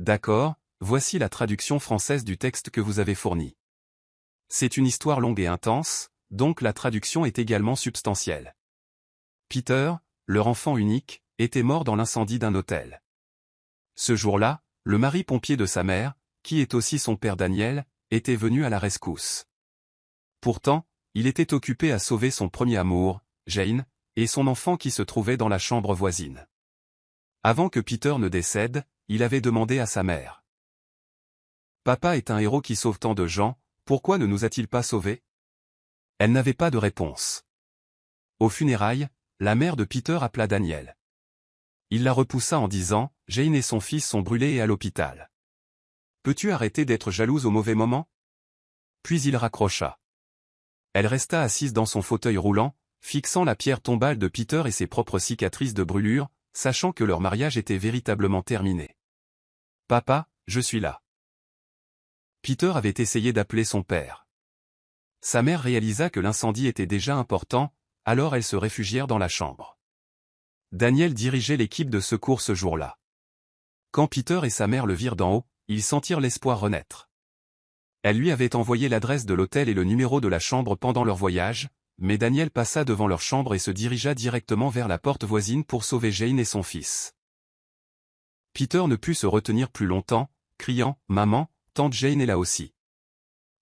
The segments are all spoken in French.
D'accord, voici la traduction française du texte que vous avez fourni. C'est une histoire longue et intense, donc la traduction est également substantielle. Peter, leur enfant unique, était mort dans l'incendie d'un hôtel. Ce jour-là, le mari pompier de sa mère, qui est aussi son père Daniel, était venu à la rescousse. Pourtant, il était occupé à sauver son premier amour, Jane, et son enfant qui se trouvait dans la chambre voisine. Avant que Peter ne décède, il avait demandé à sa mère. « Papa est un héros qui sauve tant de gens, pourquoi ne nous a-t-il pas sauvés ?» Elle n'avait pas de réponse. Aux funérailles, la mère de Peter appela Daniel. Il la repoussa en disant « Jane et son fils sont brûlés et à l'hôpital. Peux-tu arrêter d'être jalouse au mauvais moment ?» Puis il raccrocha. Elle resta assise dans son fauteuil roulant, fixant la pierre tombale de Peter et ses propres cicatrices de brûlure, sachant que leur mariage était véritablement terminé. « Papa, je suis là. » Peter avait essayé d'appeler son père. Sa mère réalisa que l'incendie était déjà important, alors elles se réfugièrent dans la chambre. Daniel dirigeait l'équipe de secours ce jour-là. Quand Peter et sa mère le virent d'en haut, ils sentirent l'espoir renaître. Elle lui avait envoyé l'adresse de l'hôtel et le numéro de la chambre pendant leur voyage, mais Daniel passa devant leur chambre et se dirigea directement vers la porte voisine pour sauver Jane et son fils. Peter ne put se retenir plus longtemps, criant « Maman, tante Jane est là aussi.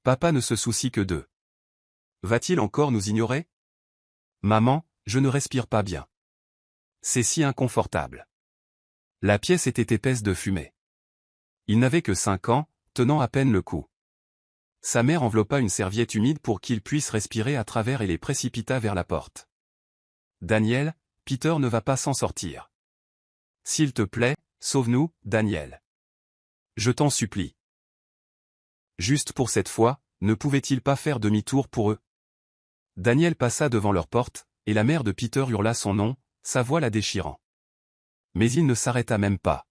Papa ne se soucie que d'eux. Va-t-il encore nous ignorer? Maman, je ne respire pas bien. C'est si inconfortable. » La pièce était épaisse de fumée. Il n'avait que 5 ans, tenant à peine le coup. Sa mère enveloppa une serviette humide pour qu'il puisse respirer à travers et les précipita vers la porte. « Daniel, Peter ne va pas s'en sortir. S'il te plaît, sauve-nous, Daniel. Je t'en supplie. » Juste pour cette fois, ne pouvait-il pas faire demi-tour pour eux? Daniel passa devant leur porte, et la mère de Peter hurla son nom, sa voix la déchirant. Mais il ne s'arrêta même pas.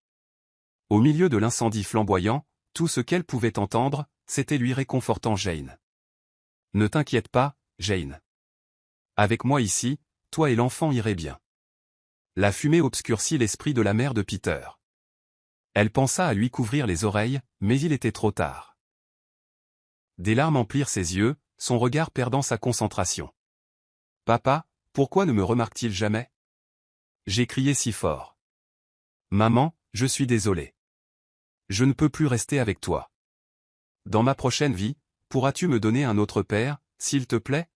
Au milieu de l'incendie flamboyant, tout ce qu'elle pouvait entendre, c'était lui réconfortant Jane. « Ne t'inquiète pas, Jane. Avec moi ici, toi et l'enfant irez bien. » La fumée obscurcit l'esprit de la mère de Peter. Elle pensa à lui couvrir les oreilles, mais il était trop tard. Des larmes emplirent ses yeux, son regard perdant sa concentration. « Papa, pourquoi ne me remarque-t-il jamais? » J'ai crié si fort. « Maman, je suis désolé. Je ne peux plus rester avec toi. Dans ma prochaine vie, pourras-tu me donner un autre père, s'il te plaît? »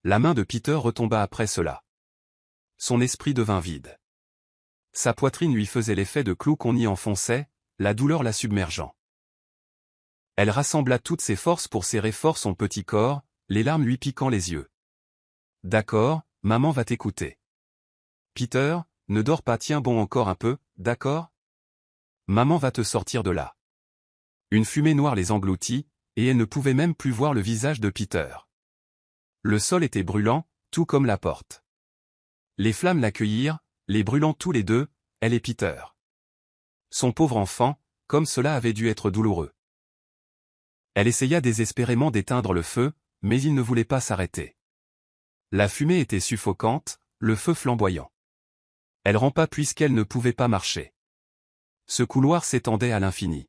La main de Peter retomba après cela. Son esprit devint vide. Sa poitrine lui faisait l'effet de clous qu'on y enfonçait, la douleur la submergeant. Elle rassembla toutes ses forces pour serrer fort son petit corps, les larmes lui piquant les yeux. « D'accord, maman va t'écouter. Peter, ne dors pas, tiens bon encore un peu, d'accord? Maman va te sortir de là. » Une fumée noire les engloutit, et elle ne pouvait même plus voir le visage de Peter. Le sol était brûlant, tout comme la porte. Les flammes l'accueillirent, les brûlant tous les deux, elle et Peter. Son pauvre enfant, comme cela avait dû être douloureux. Elle essaya désespérément d'éteindre le feu, mais il ne voulait pas s'arrêter. La fumée était suffocante, le feu flamboyant. Elle rampa puisqu'elle ne pouvait pas marcher. Ce couloir s'étendait à l'infini.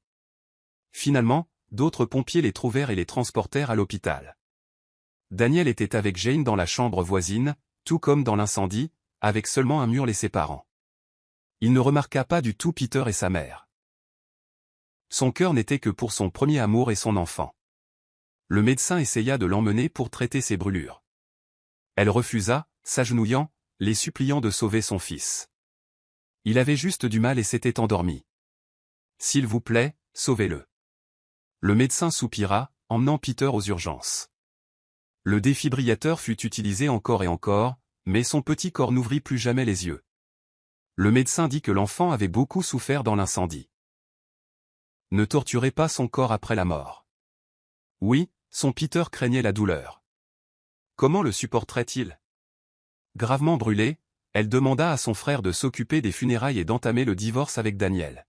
Finalement, d'autres pompiers les trouvèrent et les transportèrent à l'hôpital. Daniel était avec Jane dans la chambre voisine, tout comme dans l'incendie, avec seulement un mur les séparant. Il ne remarqua pas du tout Peter et sa mère. Son cœur n'était que pour son premier amour et son enfant. Le médecin essaya de l'emmener pour traiter ses brûlures. Elle refusa, s'agenouillant, les suppliant de sauver son fils. Il avait juste du mal et s'était endormi. « S'il vous plaît, sauvez-le. » Le médecin soupira, emmenant Peter aux urgences. Le défibrillateur fut utilisé encore et encore, mais son petit corps n'ouvrit plus jamais les yeux. Le médecin dit que l'enfant avait beaucoup souffert dans l'incendie. Ne torturez pas son corps après la mort. Oui, son Peter craignait la douleur. Comment le supporterait-il? Gravement brûlée, elle demanda à son frère de s'occuper des funérailles et d'entamer le divorce avec Daniel.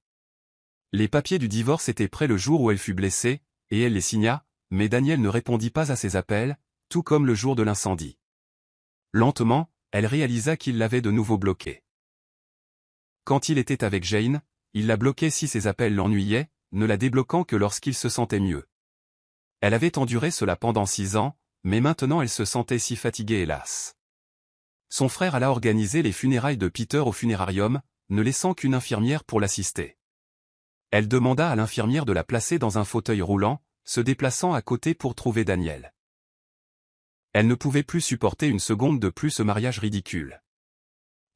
Les papiers du divorce étaient prêts le jour où elle fut blessée, et elle les signa, mais Daniel ne répondit pas à ses appels, tout comme le jour de l'incendie. Lentement, elle réalisa qu'il l'avait de nouveau bloqué. Quand il était avec Jane, il la bloquait si ses appels l'ennuyaient, ne la débloquant que lorsqu'il se sentait mieux. Elle avait enduré cela pendant 6 ans, mais maintenant elle se sentait si fatiguée et lasse. Son frère alla organiser les funérailles de Peter au funérarium, ne laissant qu'une infirmière pour l'assister. Elle demanda à l'infirmière de la placer dans un fauteuil roulant, se déplaçant à côté pour trouver Daniel. Elle ne pouvait plus supporter une seconde de plus ce mariage ridicule.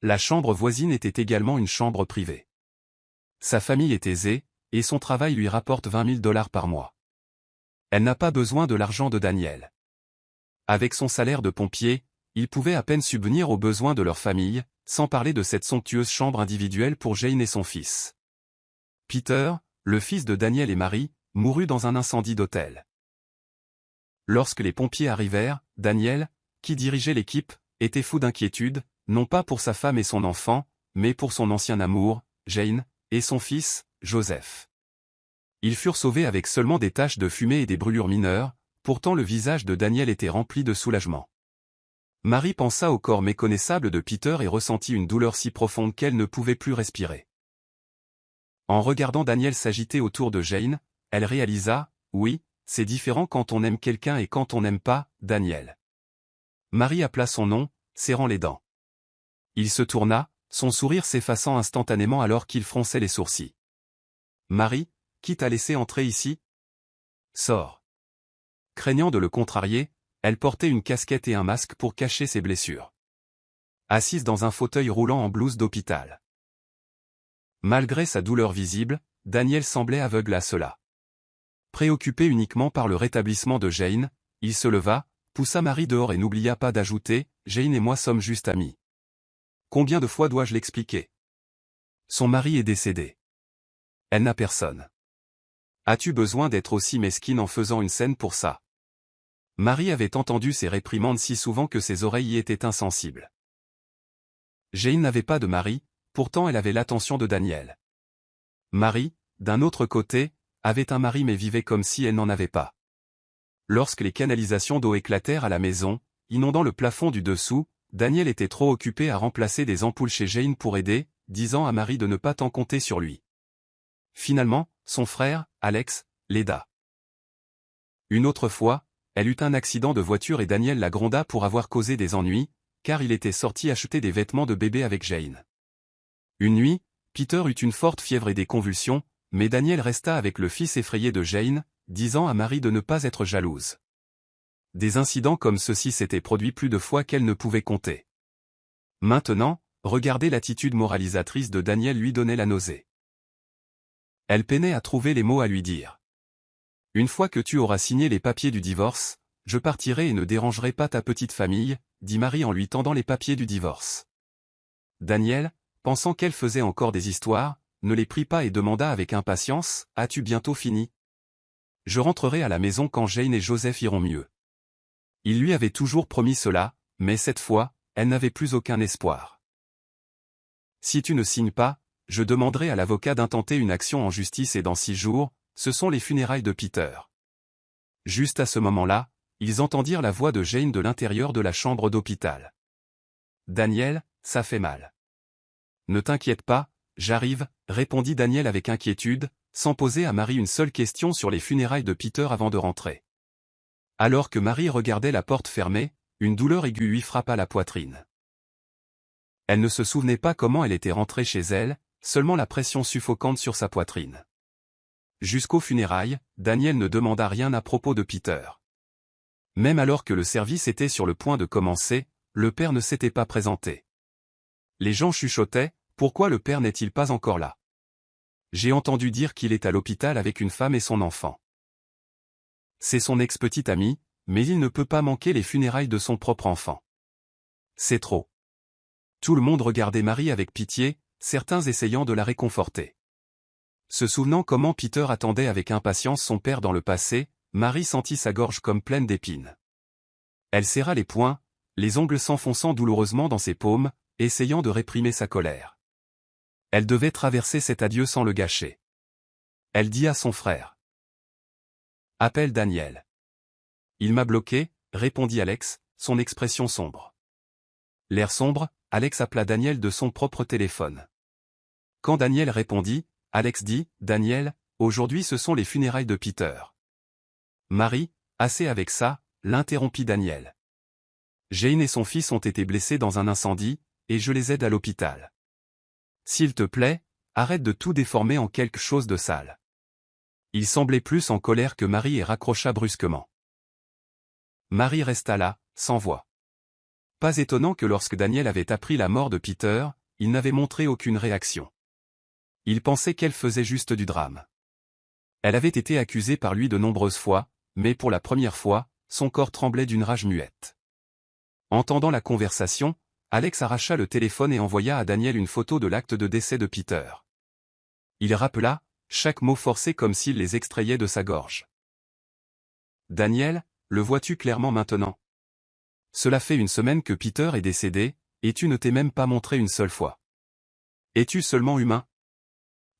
La chambre voisine était également une chambre privée. Sa famille est aisée, et son travail lui rapporte $20 000 par mois. Elle n'a pas besoin de l'argent de Daniel. Avec son salaire de pompier, il pouvait à peine subvenir aux besoins de leur famille, sans parler de cette somptueuse chambre individuelle pour Jane et son fils. Peter, le fils de Daniel et Mary, mourut dans un incendie d'hôtel. Lorsque les pompiers arrivèrent, Daniel, qui dirigeait l'équipe, était fou d'inquiétude, non pas pour sa femme et son enfant, mais pour son ancien amour, Jane, et son fils, Joseph. Ils furent sauvés avec seulement des taches de fumée et des brûlures mineures, pourtant le visage de Daniel était rempli de soulagement. Mary pensa au corps méconnaissable de Peter et ressentit une douleur si profonde qu'elle ne pouvait plus respirer. En regardant Daniel s'agiter autour de Jane, elle réalisa, oui, c'est différent quand on aime quelqu'un et quand on n'aime pas, Daniel. Mary appela son nom, serrant les dents. Il se tourna, son sourire s'effaçant instantanément alors qu'il fronçait les sourcils. Mary, qui t'a laissé entrer ici? Sors. Craignant de le contrarier, elle portait une casquette et un masque pour cacher ses blessures. Assise dans un fauteuil roulant en blouse d'hôpital. Malgré sa douleur visible, Daniel semblait aveugle à cela. Préoccupé uniquement par le rétablissement de Jane, il se leva, poussa Mary dehors et n'oublia pas d'ajouter « Jane et moi sommes juste amis. Combien de fois dois-je l'expliquer? Son mari est décédé. Elle n'a personne. As-tu besoin d'être aussi mesquine en faisant une scène pour ça? » Mary avait entendu ces réprimandes si souvent que ses oreilles y étaient insensibles. Jane n'avait pas de mari, pourtant elle avait l'attention de Daniel. Mary, d'un autre côté, avait un mari mais vivait comme si elle n'en avait pas. Lorsque les canalisations d'eau éclatèrent à la maison, inondant le plafond du dessous, Daniel était trop occupé à remplacer des ampoules chez Jane pour aider, disant à Mary de ne pas tant compter sur lui. Finalement, son frère, Alex, l'aida. Une autre fois, elle eut un accident de voiture et Daniel la gronda pour avoir causé des ennuis, car il était sorti acheter des vêtements de bébé avec Jane. Une nuit, Peter eut une forte fièvre et des convulsions, mais Daniel resta avec le fils effrayé de Jane, disant à Mary de ne pas être jalouse. Des incidents comme ceux-ci s'étaient produits plus de fois qu'elle ne pouvait compter. Maintenant, regarder l'attitude moralisatrice de Daniel lui donnait la nausée. Elle peinait à trouver les mots à lui dire. Une fois que tu auras signé les papiers du divorce, je partirai et ne dérangerai pas ta petite famille, dit Mary en lui tendant les papiers du divorce. Daniel, pensant qu'elle faisait encore des histoires, ne les prit pas et demanda avec impatience, « As-tu bientôt fini? Je rentrerai à la maison quand Jane et Joseph iront mieux. » Il lui avait toujours promis cela, mais cette fois, elle n'avait plus aucun espoir. « Si tu ne signes pas, je demanderai à l'avocat d'intenter une action en justice et dans 6 jours, ce sont les funérailles de Peter. » Juste à ce moment-là, ils entendirent la voix de Jane de l'intérieur de la chambre d'hôpital. « Daniel, ça fait mal. »« Ne t'inquiète pas, j'arrive, » répondit Daniel avec inquiétude, sans poser à Mary une seule question sur les funérailles de Peter avant de rentrer. Alors que Mary regardait la porte fermée, une douleur aiguë lui frappa la poitrine. Elle ne se souvenait pas comment elle était rentrée chez elle, seulement la pression suffocante sur sa poitrine. Jusqu'aux funérailles, Daniel ne demanda rien à propos de Peter. Même alors que le service était sur le point de commencer, le père ne s'était pas présenté. Les gens chuchotaient, « Pourquoi le père n'est-il pas encore là? J'ai entendu dire qu'il est à l'hôpital avec une femme et son enfant. » C'est son ex-petite amie, mais il ne peut pas manquer les funérailles de son propre enfant. C'est trop. Tout le monde regardait Mary avec pitié, certains essayant de la réconforter. Se souvenant comment Peter attendait avec impatience son père dans le passé, Mary sentit sa gorge comme pleine d'épines. Elle serra les poings, les ongles s'enfonçant douloureusement dans ses paumes, essayant de réprimer sa colère. Elle devait traverser cet adieu sans le gâcher. Elle dit à son frère. « Appelle Daniel. » « Il m'a bloqué, » répondit Alex, son expression sombre. L'air sombre, Alex appela Daniel de son propre téléphone. Quand Daniel répondit, Alex dit, « Daniel, aujourd'hui ce sont les funérailles de Peter. » Marie, assez avec ça, l'interrompit Daniel. Jane et son fils ont été blessés dans un incendie, et je les aide à l'hôpital. S'il te plaît, arrête de tout déformer en quelque chose de sale. Il semblait plus en colère que Marie et raccrocha brusquement. Marie resta là, sans voix. Pas étonnant que lorsque Daniel avait appris la mort de Peter, il n'avait montré aucune réaction. Il pensait qu'elle faisait juste du drame. Elle avait été accusée par lui de nombreuses fois, mais pour la première fois, son corps tremblait d'une rage muette. Entendant la conversation, Alex arracha le téléphone et envoya à Daniel une photo de l'acte de décès de Peter. Il rappela, chaque mot forcé comme s'il les extrayait de sa gorge. « Daniel, le vois-tu clairement maintenant? Cela fait une semaine que Peter est décédé, et tu ne t'es même pas montré une seule fois. Es-tu seulement humain ?»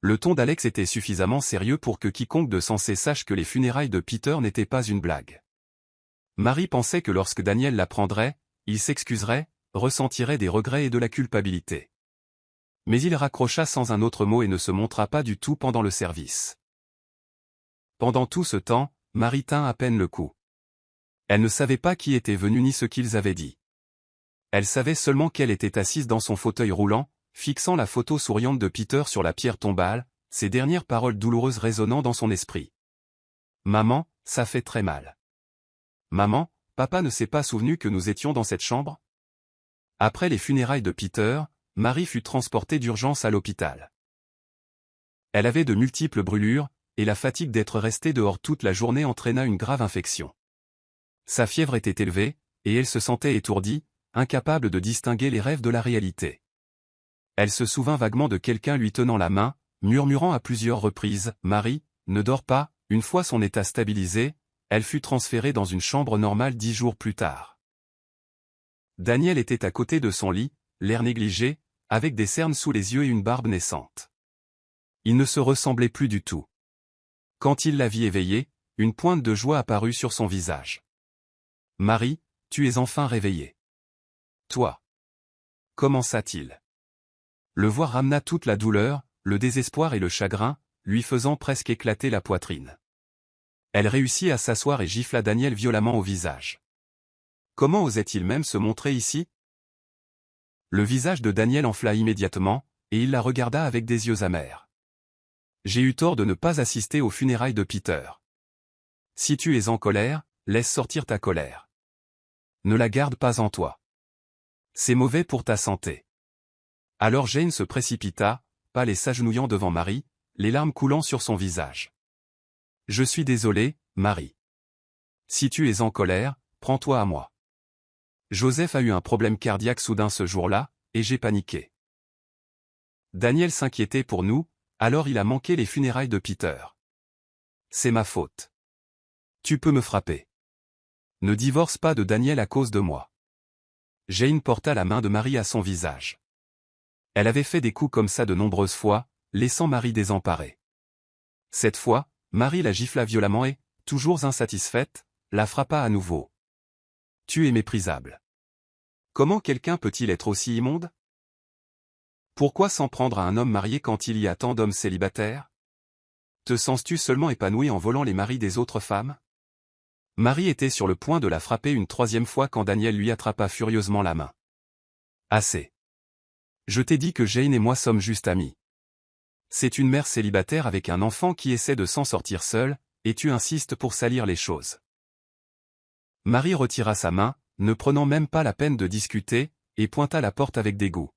Le ton d'Alex était suffisamment sérieux pour que quiconque de sensé sache que les funérailles de Peter n'étaient pas une blague. Marie pensait que lorsque Daniel l'apprendrait, il s'excuserait, ressentirait des regrets et de la culpabilité. Mais il raccrocha sans un autre mot et ne se montra pas du tout pendant le service. Pendant tout ce temps, Marie tint à peine le coup. Elle ne savait pas qui était venu ni ce qu'ils avaient dit. Elle savait seulement qu'elle était assise dans son fauteuil roulant, fixant la photo souriante de Peter sur la pierre tombale, ses dernières paroles douloureuses résonnant dans son esprit. « Maman, ça fait très mal. Maman, papa ne s'est pas souvenu que nous étions dans cette chambre ?» Après les funérailles de Peter, Marie fut transportée d'urgence à l'hôpital. Elle avait de multiples brûlures, et la fatigue d'être restée dehors toute la journée entraîna une grave infection. Sa fièvre était élevée, et elle se sentait étourdie, incapable de distinguer les rêves de la réalité. Elle se souvint vaguement de quelqu'un lui tenant la main, murmurant à plusieurs reprises « Marie, ne dors pas ». Une fois son état stabilisé, elle fut transférée dans une chambre normale 10 jours plus tard. Daniel était à côté de son lit, l'air négligé, avec des cernes sous les yeux et une barbe naissante. Il ne se ressemblait plus du tout. Quand il la vit éveillée, une pointe de joie apparut sur son visage. « Marie, tu es enfin réveillée. »« Toi. » commença-t-il. Le voir ramena toute la douleur, le désespoir et le chagrin, lui faisant presque éclater la poitrine. Elle réussit à s'asseoir et gifla Daniel violemment au visage. Comment osait-il même se montrer ici? Le visage de Daniel enfla immédiatement, et il la regarda avec des yeux amers. J'ai eu tort de ne pas assister aux funérailles de Peter. Si tu es en colère, laisse sortir ta colère. Ne la garde pas en toi. C'est mauvais pour ta santé. Alors Jane se précipita, pâle et s'agenouillant devant Marie, les larmes coulant sur son visage. Je suis désolé, Marie. Si tu es en colère, prends-toi à moi. Joseph a eu un problème cardiaque soudain ce jour-là, et j'ai paniqué. Daniel s'inquiétait pour nous, alors il a manqué les funérailles de Peter. C'est ma faute. Tu peux me frapper. Ne divorce pas de Daniel à cause de moi. Jane porta la main de Marie à son visage. Elle avait fait des coups comme ça de nombreuses fois, laissant Marie désemparée. Cette fois, Marie la gifla violemment et, toujours insatisfaite, la frappa à nouveau. Tu es méprisable. Comment quelqu'un peut-il être aussi immonde? Pourquoi s'en prendre à un homme marié quand il y a tant d'hommes célibataires? Te sens-tu seulement épanoui en volant les maris des autres femmes? Marie était sur le point de la frapper une troisième fois quand Daniel lui attrapa furieusement la main. Assez. Je t'ai dit que Jane et moi sommes juste amis. C'est une mère célibataire avec un enfant qui essaie de s'en sortir seule, et tu insistes pour salir les choses. Marie retira sa main, ne prenant même pas la peine de discuter, et pointa la porte avec dégoût.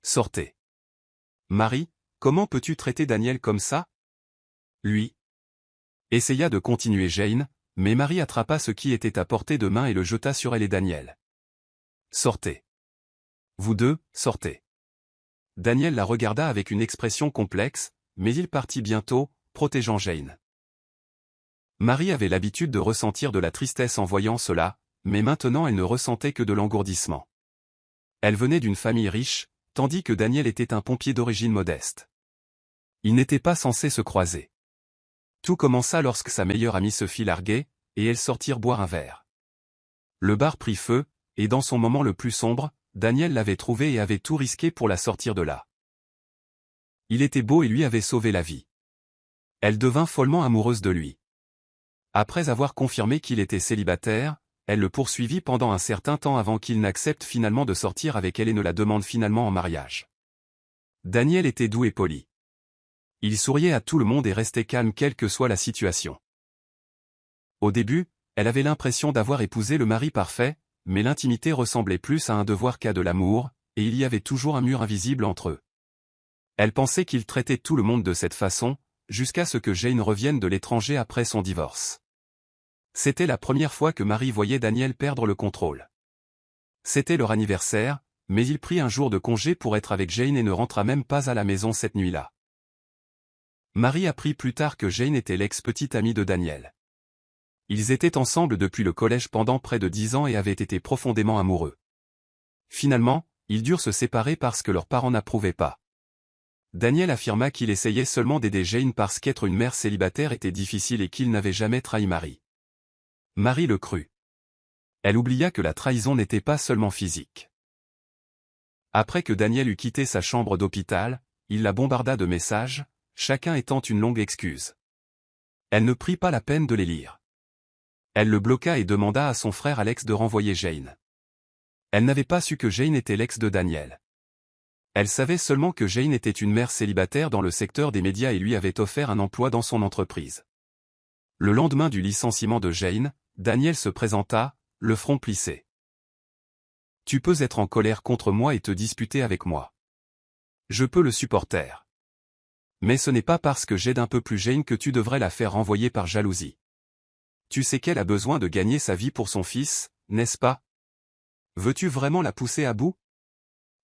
Sortez. Marie, comment peux-tu traiter Daniel comme ça? Lui. Essaya de continuer Jane, mais Marie attrapa ce qui était à portée de main et le jeta sur elle et Daniel. Sortez. Vous deux, sortez. Daniel la regarda avec une expression complexe, mais il partit bientôt, protégeant Jane. Marie avait l'habitude de ressentir de la tristesse en voyant cela, mais maintenant elle ne ressentait que de l'engourdissement. Elle venait d'une famille riche, tandis que Daniel était un pompier d'origine modeste. Ils n'étaient pas censés se croiser. Tout commença lorsque sa meilleure amie se fit larguer, et elles sortirent boire un verre. Le bar prit feu, et dans son moment le plus sombre, Daniel l'avait trouvée et avait tout risqué pour la sortir de là. Il était beau et lui avait sauvé la vie. Elle devint follement amoureuse de lui. Après avoir confirmé qu'il était célibataire, elle le poursuivit pendant un certain temps avant qu'il n'accepte finalement de sortir avec elle et ne la demande finalement en mariage. Daniel était doux et poli. Il souriait à tout le monde et restait calme quelle que soit la situation. Au début, elle avait l'impression d'avoir épousé le mari parfait, mais l'intimité ressemblait plus à un devoir qu'à de l'amour, et il y avait toujours un mur invisible entre eux. Elle pensait qu'il traitait tout le monde de cette façon, jusqu'à ce que Jane revienne de l'étranger après son divorce. C'était la première fois que Marie voyait Daniel perdre le contrôle. C'était leur anniversaire, mais il prit un jour de congé pour être avec Jane et ne rentra même pas à la maison cette nuit-là. Marie apprit plus tard que Jane était l'ex-petite amie de Daniel. Ils étaient ensemble depuis le collège pendant près de 10 ans et avaient été profondément amoureux. Finalement, ils durent se séparer parce que leurs parents n'approuvaient pas. Daniel affirma qu'il essayait seulement d'aider Jane parce qu'être une mère célibataire était difficile et qu'il n'avait jamais trahi Marie. Marie le crut. Elle oublia que la trahison n'était pas seulement physique. Après que Daniel eut quitté sa chambre d'hôpital, il la bombarda de messages, chacun étant une longue excuse. Elle ne prit pas la peine de les lire. Elle le bloqua et demanda à son frère Alex de renvoyer Jane. Elle n'avait pas su que Jane était l'ex de Daniel. Elle savait seulement que Jane était une mère célibataire dans le secteur des médias et lui avait offert un emploi dans son entreprise. Le lendemain du licenciement de Jane, Daniel se présenta, le front plissé. « Tu peux être en colère contre moi et te disputer avec moi. Je peux le supporter. Mais ce n'est pas parce que j'aide un peu plus Jane que tu devrais la faire renvoyer par jalousie. Tu sais qu'elle a besoin de gagner sa vie pour son fils, n'est-ce pas? Veux-tu vraiment la pousser à bout ?»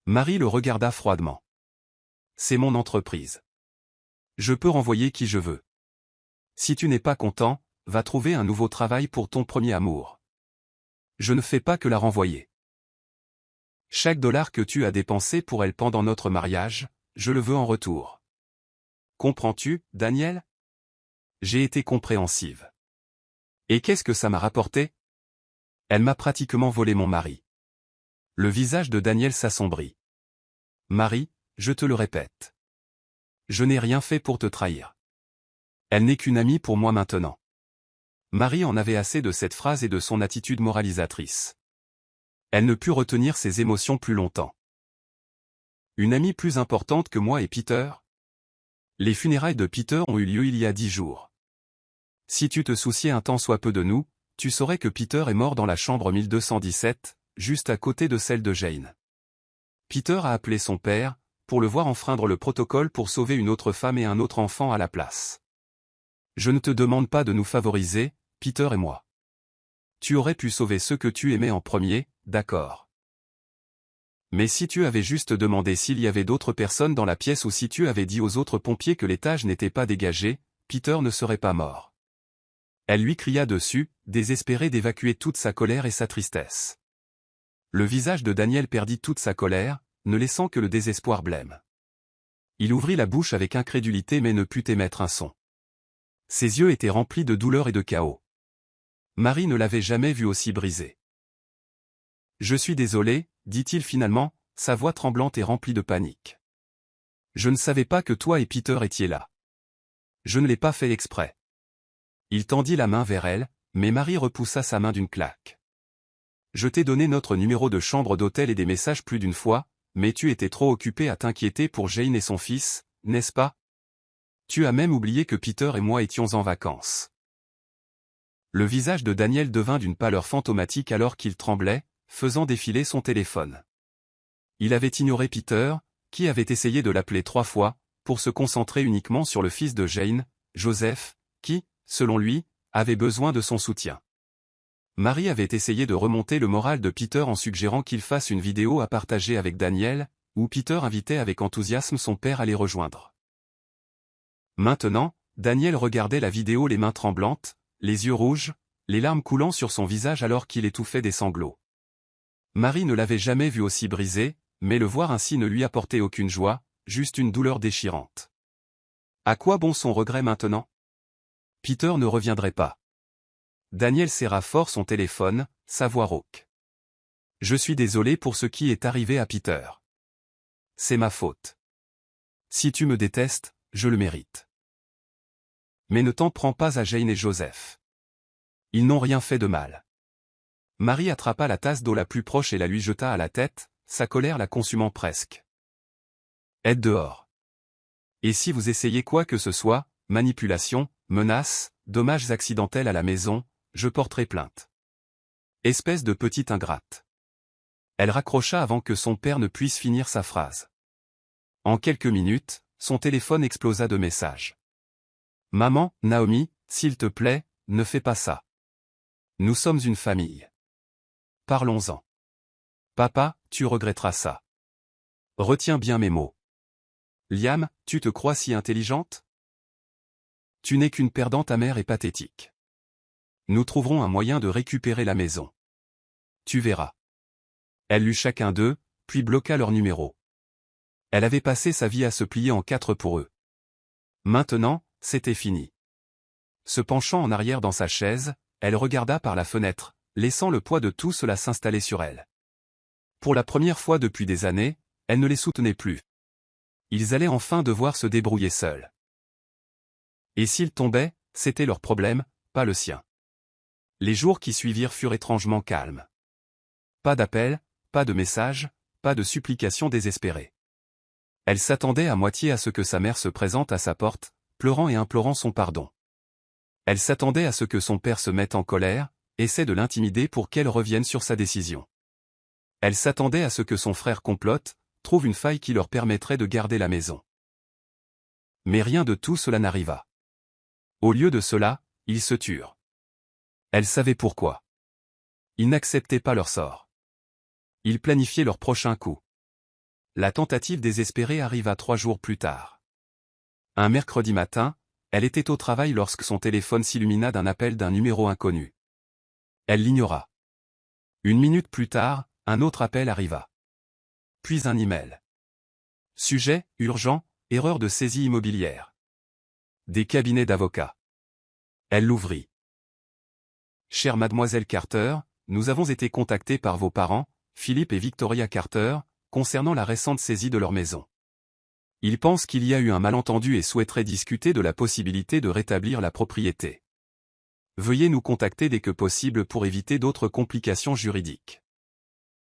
Marie le regarda froidement. « C'est mon entreprise. Je peux renvoyer qui je veux. Si tu n'es pas content, va trouver un nouveau travail pour ton premier amour. Je ne fais pas que la renvoyer. Chaque dollar que tu as dépensé pour elle pendant notre mariage, je le veux en retour. Comprends-tu, Daniel? J'ai été compréhensive. Et qu'est-ce que ça m'a rapporté? Elle m'a pratiquement volé mon mari. » Le visage de Daniel s'assombrit. « Marie, je te le répète. Je n'ai rien fait pour te trahir. Elle n'est qu'une amie pour moi maintenant. » Marie en avait assez de cette phrase et de son attitude moralisatrice. Elle ne put retenir ses émotions plus longtemps. Une amie plus importante que moi et Peter? Les funérailles de Peter ont eu lieu il y a 10 jours. Si tu te souciais un tant soit peu de nous, tu saurais que Peter est mort dans la chambre 1217, juste à côté de celle de Jane. Peter a appelé son père, pour le voir enfreindre le protocole pour sauver une autre femme et un autre enfant à la place. Je ne te demande pas de nous favoriser, Peter et moi. Tu aurais pu sauver ceux que tu aimais en premier, d'accord. Mais si tu avais juste demandé s'il y avait d'autres personnes dans la pièce ou si tu avais dit aux autres pompiers que l'étage n'était pas dégagé, Peter ne serait pas mort. Elle lui cria dessus, désespérée d'évacuer toute sa colère et sa tristesse. Le visage de Daniel perdit toute sa colère, ne laissant que le désespoir blême. Il ouvrit la bouche avec incrédulité mais ne put émettre un son. Ses yeux étaient remplis de douleur et de chaos. Marie ne l'avait jamais vu aussi brisé. « Je suis désolé, dit-il finalement, sa voix tremblante et remplie de panique. Je ne savais pas que toi et Peter étiez là. Je ne l'ai pas fait exprès. » Il tendit la main vers elle, mais Marie repoussa sa main d'une claque. « Je t'ai donné notre numéro de chambre d'hôtel et des messages plus d'une fois, mais tu étais trop occupé à t'inquiéter pour Jane et son fils, n'est-ce pas? Tu as même oublié que Peter et moi étions en vacances. » Le visage de Daniel devint d'une pâleur fantomatique alors qu'il tremblait, faisant défiler son téléphone. Il avait ignoré Peter, qui avait essayé de l'appeler 3 fois, pour se concentrer uniquement sur le fils de Jane, Joseph, qui, selon lui, avait besoin de son soutien. Marie avait essayé de remonter le moral de Peter en suggérant qu'il fasse une vidéo à partager avec Daniel, où Peter invitait avec enthousiasme son père à les rejoindre. Maintenant, Daniel regardait la vidéo les mains tremblantes, les yeux rouges, les larmes coulant sur son visage alors qu'il étouffait des sanglots. Marie ne l'avait jamais vu aussi brisé, mais le voir ainsi ne lui apportait aucune joie, juste une douleur déchirante. À quoi bon son regret maintenant? Peter ne reviendrait pas. Daniel serra fort son téléphone, sa voix rauque. « Je suis désolé pour ce qui est arrivé à Peter. C'est ma faute. Si tu me détestes, je le mérite. Mais ne t'en prends pas à Jane et Joseph. Ils n'ont rien fait de mal. Marie attrapa la tasse d'eau la plus proche et la lui jeta à la tête, sa colère la consumant presque. Aide dehors. Et si vous essayez quoi que ce soit, manipulation, menaces, dommages accidentels à la maison, je porterai plainte. Espèce de petite ingrate. Elle raccrocha avant que son père ne puisse finir sa phrase. En quelques minutes, son téléphone explosa de messages. Maman, Naomi, s'il te plaît, ne fais pas ça. Nous sommes une famille. Parlons-en. Papa, tu regretteras ça. Retiens bien mes mots. Liam, tu te crois si intelligente? Tu n'es qu'une perdante amère et pathétique. Nous trouverons un moyen de récupérer la maison. Tu verras. Elle lut chacun d'eux, puis bloqua leur numéro. Elle avait passé sa vie à se plier en quatre pour eux. Maintenant, c'était fini. Se penchant en arrière dans sa chaise, elle regarda par la fenêtre, laissant le poids de tout cela s'installer sur elle. Pour la première fois depuis des années, elle ne les soutenait plus. Ils allaient enfin devoir se débrouiller seuls. Et s'ils tombaient, c'était leur problème, pas le sien. Les jours qui suivirent furent étrangement calmes. Pas d'appel, pas de message, pas de supplication désespérée. Elle s'attendait à moitié à ce que sa mère se présente à sa porte, pleurant et implorant son pardon. Elle s'attendait à ce que son père se mette en colère, essaie de l'intimider pour qu'elle revienne sur sa décision. Elle s'attendait à ce que son frère complote, trouve une faille qui leur permettrait de garder la maison. Mais rien de tout cela n'arriva. Au lieu de cela, ils se turent. Elle savait pourquoi. Ils n'acceptaient pas leur sort. Ils planifiaient leur prochain coup. La tentative désespérée arriva 3 jours plus tard. Un mercredi matin, elle était au travail lorsque son téléphone s'illumina d'un appel d'un numéro inconnu. Elle l'ignora. 1 minute plus tard, un autre appel arriva. Puis un email. Sujet, urgent, erreur de saisie immobilière. Des cabinets d'avocats. Elle l'ouvrit. Chère mademoiselle Carter, nous avons été contactés par vos parents, Philippe et Victoria Carter, concernant la récente saisie de leur maison. Ils pensent qu'il y a eu un malentendu et souhaiteraient discuter de la possibilité de rétablir la propriété. Veuillez nous contacter dès que possible pour éviter d'autres complications juridiques.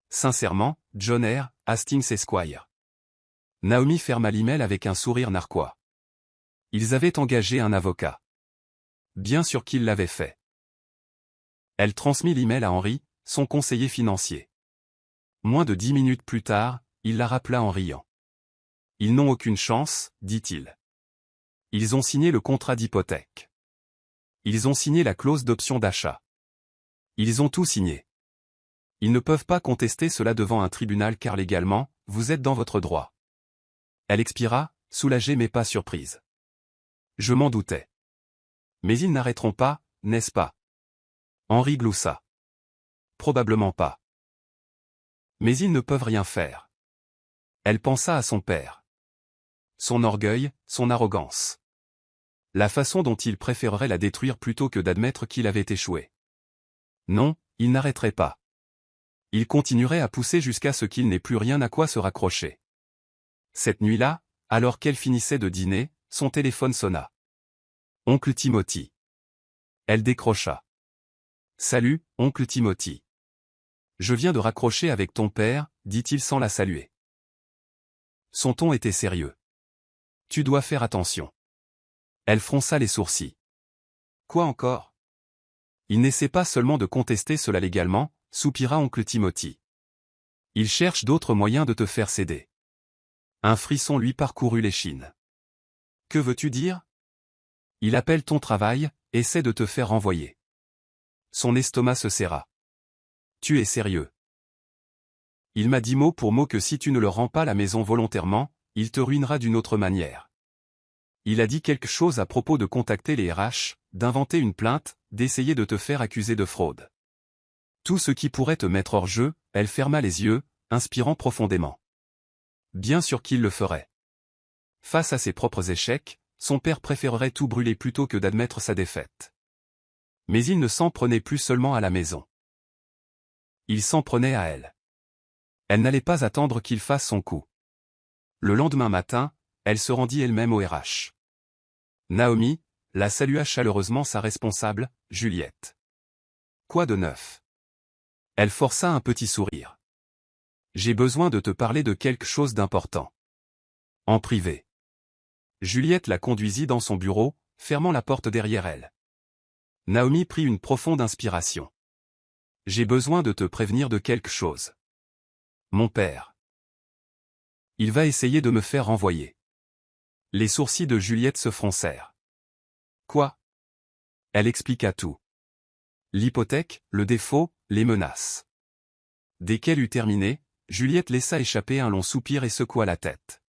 Sincèrement, John R. Hastings Esquire. Naomi ferma l'email avec un sourire narquois. Ils avaient engagé un avocat. Bien sûr qu'ils l'avaient fait. Elle transmit l'email à Henry, son conseiller financier. Moins de 10 minutes plus tard, il la rappela en riant. Ils n'ont aucune chance, dit-il. Ils ont signé le contrat d'hypothèque. Ils ont signé la clause d'option d'achat. Ils ont tout signé. Ils ne peuvent pas contester cela devant un tribunal car légalement, vous êtes dans votre droit. Elle expira, soulagée mais pas surprise. Je m'en doutais. Mais ils n'arrêteront pas, n'est-ce pas? Henry gloussa. Probablement pas. Mais ils ne peuvent rien faire. Elle pensa à son père. Son orgueil, son arrogance. La façon dont il préférerait la détruire plutôt que d'admettre qu'il avait échoué. Non, il n'arrêterait pas. Il continuerait à pousser jusqu'à ce qu'il n'ait plus rien à quoi se raccrocher. Cette nuit-là, alors qu'elle finissait de dîner, son téléphone sonna. Oncle Timothy. Elle décrocha. Salut, oncle Timothy. Je viens de raccrocher avec ton père, dit-il sans la saluer. Son ton était sérieux. Tu dois faire attention. Elle fronça les sourcils. Quoi encore? Il n'essaie pas seulement de contester cela légalement, soupira oncle Timothy. Il cherche d'autres moyens de te faire céder. Un frisson lui parcourut l'échine. Que veux-tu dire? Il appelle ton travail, essaie de te faire renvoyer. Son estomac se serra. Tu es sérieux? Il m'a dit mot pour mot que si tu ne leur rends pas la maison volontairement, il te ruinera d'une autre manière. Il a dit quelque chose à propos de contacter les RH, d'inventer une plainte, d'essayer de te faire accuser de fraude. Tout ce qui pourrait te mettre hors jeu, elle ferma les yeux, inspirant profondément. Bien sûr qu'il le ferait. Face à ses propres échecs, son père préférerait tout brûler plutôt que d'admettre sa défaite. Mais il ne s'en prenait plus seulement à la maison. Il s'en prenait à elle. Elle n'allait pas attendre qu'il fasse son coup. Le lendemain matin, elle se rendit elle-même au RH. Naomi la salua chaleureusement sa responsable, Juliette. Quoi de neuf? Elle força un petit sourire. J'ai besoin de te parler de quelque chose d'important. En privé. Juliette la conduisit dans son bureau, fermant la porte derrière elle. Naomi prit une profonde inspiration. J'ai besoin de te prévenir de quelque chose. Mon père. Il va essayer de me faire renvoyer. Les sourcils de Juliette se froncèrent. Quoi? Elle expliqua tout. L'hypothèque, le défaut, les menaces. Dès qu'elle eut terminé, Juliette laissa échapper un long soupir et secoua la tête.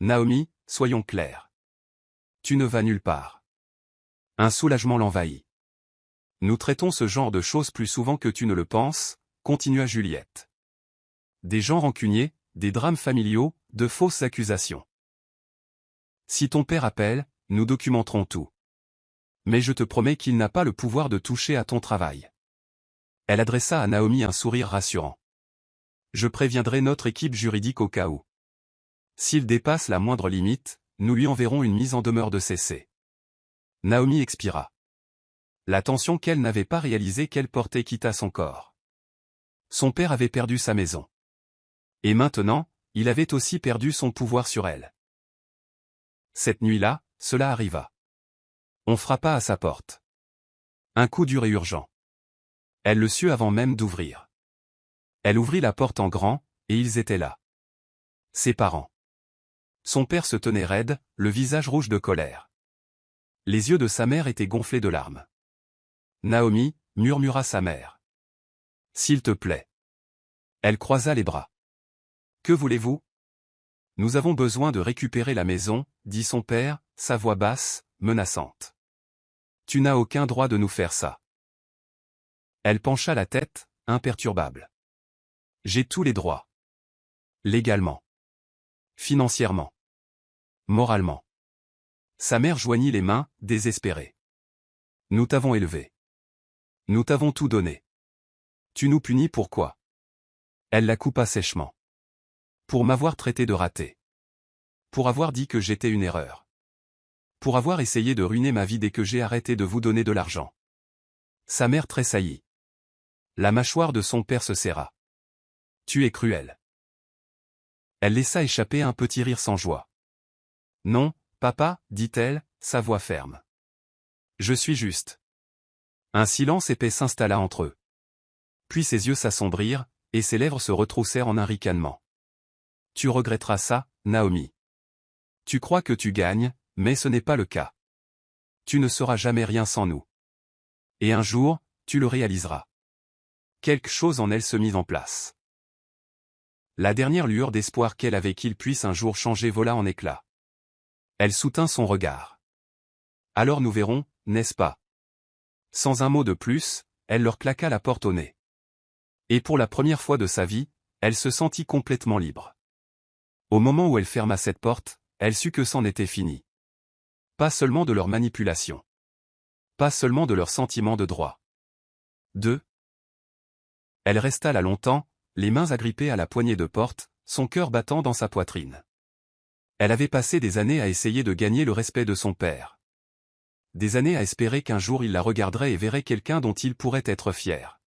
Naomi, soyons clairs. Tu ne vas nulle part. Un soulagement l'envahit. Nous traitons ce genre de choses plus souvent que tu ne le penses, continua Juliette. Des gens rancuniers, des drames familiaux, de fausses accusations. Si ton père appelle, nous documenterons tout. Mais je te promets qu'il n'a pas le pouvoir de toucher à ton travail. Elle adressa à Naomi un sourire rassurant. Je préviendrai notre équipe juridique au cas où. S'il dépasse la moindre limite, nous lui enverrons une mise en demeure de cesser. Naomi expira. La tension qu'elle n'avait pas réalisé qu'elle portait quitta son corps. Son père avait perdu sa maison. Et maintenant, il avait aussi perdu son pouvoir sur elle. Cette nuit-là, cela arriva. On frappa à sa porte. Un coup dur et urgent. Elle le sut avant même d'ouvrir. Elle ouvrit la porte en grand, et ils étaient là. Ses parents. Son père se tenait raide, le visage rouge de colère. Les yeux de sa mère étaient gonflés de larmes. Naomi, murmura sa mère. S'il te plaît. Elle croisa les bras. Que voulez-vous? Nous avons besoin de récupérer la maison, dit son père, sa voix basse, menaçante. Tu n'as aucun droit de nous faire ça. Elle pencha la tête, imperturbable. J'ai tous les droits. Légalement. Financièrement. Moralement. Sa mère joignit les mains, désespérée. Nous t'avons élevé. Nous t'avons tout donné. Tu nous punis pourquoi? Elle la coupa sèchement. Pour m'avoir traité de raté. Pour avoir dit que j'étais une erreur. Pour avoir essayé de ruiner ma vie dès que j'ai arrêté de vous donner de l'argent. Sa mère tressaillit. La mâchoire de son père se serra. Tu es cruel. Elle laissa échapper un petit rire sans joie. Non, papa, dit-elle, sa voix ferme. Je suis juste. Un silence épais s'installa entre eux. Puis ses yeux s'assombrirent, et ses lèvres se retroussèrent en un ricanement. Tu regretteras ça, Naomi. Tu crois que tu gagnes, mais ce n'est pas le cas. Tu ne seras jamais rien sans nous. Et un jour, tu le réaliseras. Quelque chose en elle se mit en place. La dernière lueur d'espoir qu'elle avait qu'il puisse un jour changer vola en éclats. Elle soutint son regard. Alors nous verrons, n'est-ce pas? Sans un mot de plus, elle leur claqua la porte au nez. Et pour la première fois de sa vie, elle se sentit complètement libre. Au moment où elle ferma cette porte, elle sut que c'en était fini. Pas seulement de leur manipulation. Pas seulement de leur sentiment de droit. Elle resta là longtemps, les mains agrippées à la poignée de porte, son cœur battant dans sa poitrine. Elle avait passé des années à essayer de gagner le respect de son père. Des années à espérer qu'un jour il la regarderait et verrait quelqu'un dont il pourrait être fier.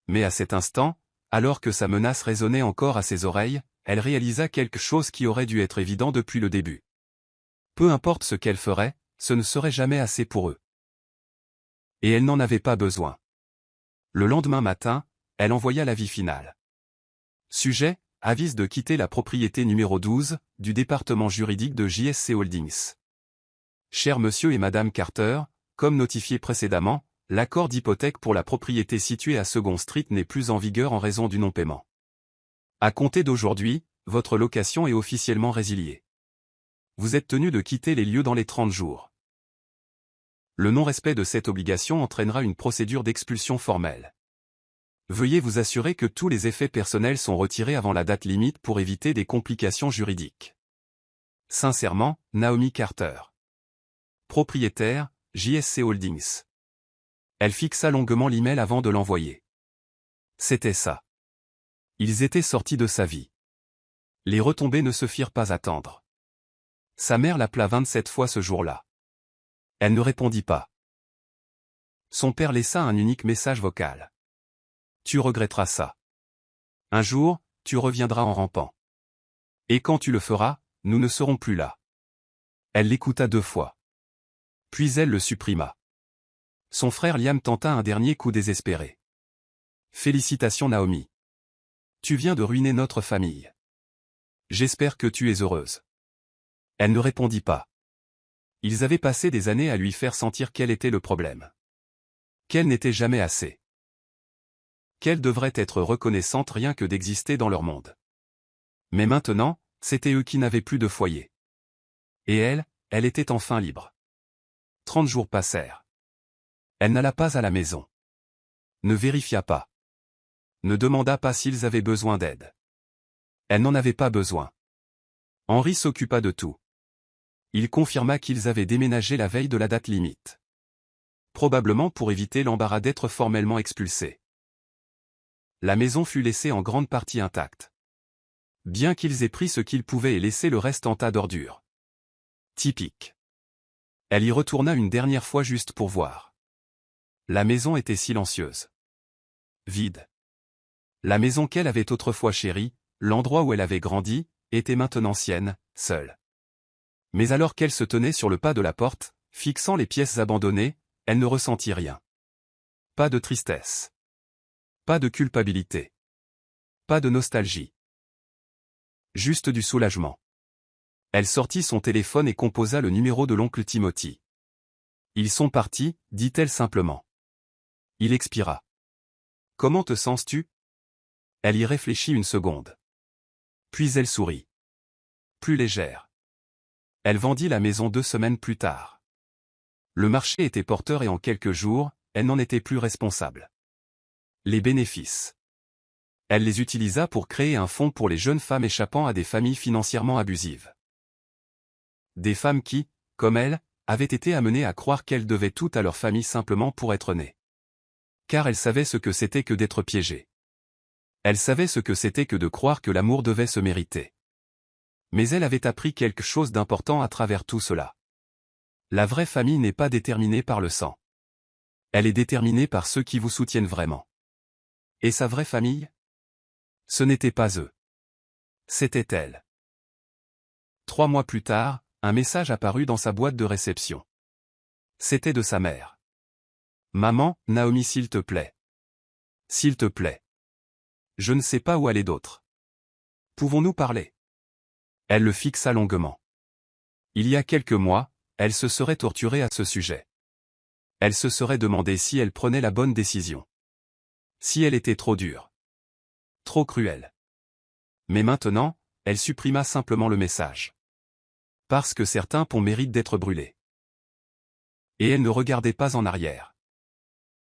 Mais à cet instant, alors que sa menace résonnait encore à ses oreilles, elle réalisa quelque chose qui aurait dû être évident depuis le début. Peu importe ce qu'elle ferait, ce ne serait jamais assez pour eux. Et elle n'en avait pas besoin. Le lendemain matin, elle envoya l'avis final. Sujet, avise de quitter la propriété numéro 12, du département juridique de JSC Holdings. Cher monsieur et madame Carter, comme notifié précédemment, l'accord d'hypothèque pour la propriété située à Second Street n'est plus en vigueur en raison du non-paiement. À compter d'aujourd'hui, votre location est officiellement résiliée. Vous êtes tenu de quitter les lieux dans les 30 jours. Le non-respect de cette obligation entraînera une procédure d'expulsion formelle. Veuillez vous assurer que tous les effets personnels sont retirés avant la date limite pour éviter des complications juridiques. Sincèrement, Naomi Carter. Propriétaire, JSC Holdings. Elle fixa longuement l'email avant de l'envoyer. C'était ça. Ils étaient sortis de sa vie. Les retombées ne se firent pas attendre. Sa mère l'appela 27 fois ce jour-là. Elle ne répondit pas. Son père laissa un unique message vocal. Tu regretteras ça. Un jour, tu reviendras en rampant. Et quand tu le feras, nous ne serons plus là. Elle l'écouta 2 fois. Puis elle le supprima. Son frère Liam tenta un dernier coup désespéré. Félicitations Naomi. Tu viens de ruiner notre famille. J'espère que tu es heureuse. Elle ne répondit pas. Ils avaient passé des années à lui faire sentir quel était le problème. Qu'elle n'était jamais assez. Qu'elle devrait être reconnaissante rien que d'exister dans leur monde. Mais maintenant, c'était eux qui n'avaient plus de foyer. Et elle était enfin libre. 30 jours passèrent. Elle n'alla pas à la maison. Ne vérifia pas. Ne demanda pas s'ils avaient besoin d'aide. Elle n'en avait pas besoin. Henri s'occupa de tout. Il confirma qu'ils avaient déménagé la veille de la date limite. Probablement pour éviter l'embarras d'être formellement expulsés. La maison fut laissée en grande partie intacte. Bien qu'ils aient pris ce qu'ils pouvaient et laissé le reste en tas d'ordures. Typique. Elle y retourna une dernière fois juste pour voir. La maison était silencieuse. Vide. La maison qu'elle avait autrefois chérie, l'endroit où elle avait grandi, était maintenant sienne, seule. Mais alors qu'elle se tenait sur le pas de la porte, fixant les pièces abandonnées, elle ne ressentit rien. Pas de tristesse. Pas de culpabilité. Pas de nostalgie. Juste du soulagement. Elle sortit son téléphone et composa le numéro de l'oncle Timothy. Ils sont partis, dit-elle simplement. Il expira. Comment te sens-tu? Elle y réfléchit une seconde. Puis elle sourit. Plus légère. Elle vendit la maison 2 semaines plus tard. Le marché était porteur et en quelques jours, elle n'en était plus responsable. Les bénéfices. Elle les utilisa pour créer un fonds pour les jeunes femmes échappant à des familles financièrement abusives. Des femmes qui, comme elle, avaient été amenées à croire qu'elles devaient tout à leur famille simplement pour être nées. Car elle savait ce que c'était que d'être piégée. Elle savait ce que c'était que de croire que l'amour devait se mériter. Mais elle avait appris quelque chose d'important à travers tout cela. La vraie famille n'est pas déterminée par le sang. Elle est déterminée par ceux qui vous soutiennent vraiment. Et sa vraie famille? Ce n'était pas eux. C'était elle. 3 mois plus tard, un message apparut dans sa boîte de réception. C'était de sa mère. Maman, Naomi s'il te plaît. S'il te plaît. Je ne sais pas où aller d'autre. Pouvons-nous parler? Elle le fixa longuement. Il y a quelques mois, elle se serait torturée à ce sujet. Elle se serait demandé si elle prenait la bonne décision. Si elle était trop dure. Trop cruelle. Mais maintenant, elle supprima simplement le message. Parce que certains ponts méritent d'être brûlés. Et elle ne regardait pas en arrière.